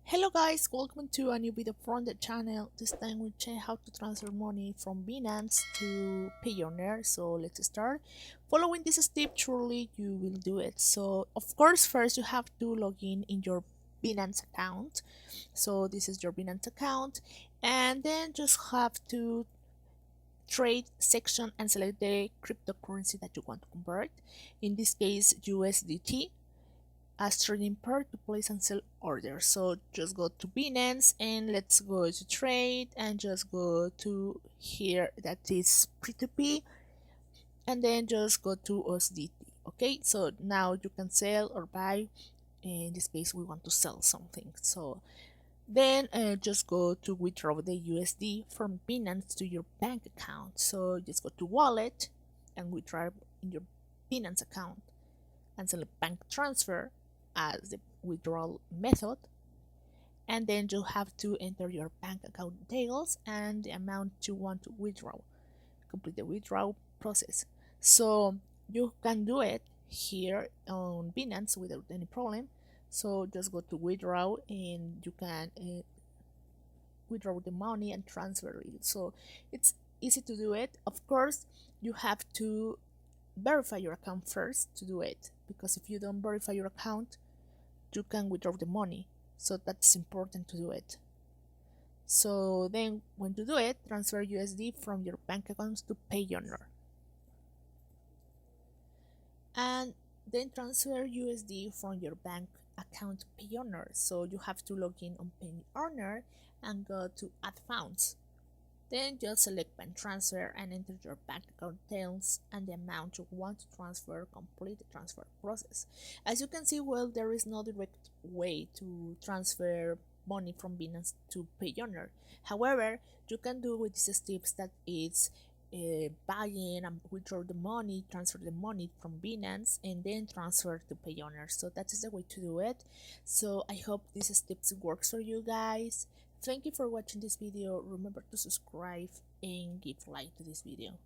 Hello guys, welcome to a new video from the channel. This time we check how to transfer money from Binance to Payoneer. So let's start. Following this step, surely you will do it. So of course, first you have to log in your Binance account. So this is your Binance account, and then just have to trade section and select the cryptocurrency that you want to convert. In this case, USDT as trading pair to place and sell orders. So just go to Binance and let's go to trade and just go to here that is P2P and then just go to USDT. Okay, so now you can sell or buy. In this case, we want to sell something. So then just go to withdraw the USD from Binance to your bank account. So just go to wallet and withdraw in your Binance account and select bank transfer as the withdrawal method, and then you have to enter your bank account details and the amount you want to withdraw. Complete the withdrawal process. So you can do it here on Binance without any problem. So just go to withdraw and you can withdraw the money and transfer it. So it's easy to do it. Of course, you have to verify your account first to do it, because if you don't verify your account, you can withdraw the money. So that's important to do it. So then when you do it, transfer USD from your bank accounts to Payoneer. And then transfer USD from your bank account to Payoneer. So you have to log in on Payoneer and go to add funds. Then just select bank transfer and enter your bank account details and the amount you want to transfer. Complete the transfer process. As you can see, well, there is no direct way to transfer money from Binance to Payoneer. However, you can do with these steps that it's buying and withdraw the money, transfer the money from Binance, and then transfer to Payoneer. So that is the way to do it. So I hope these steps works for you guys. Thank you for watching this video. Remember to subscribe and give like to this video.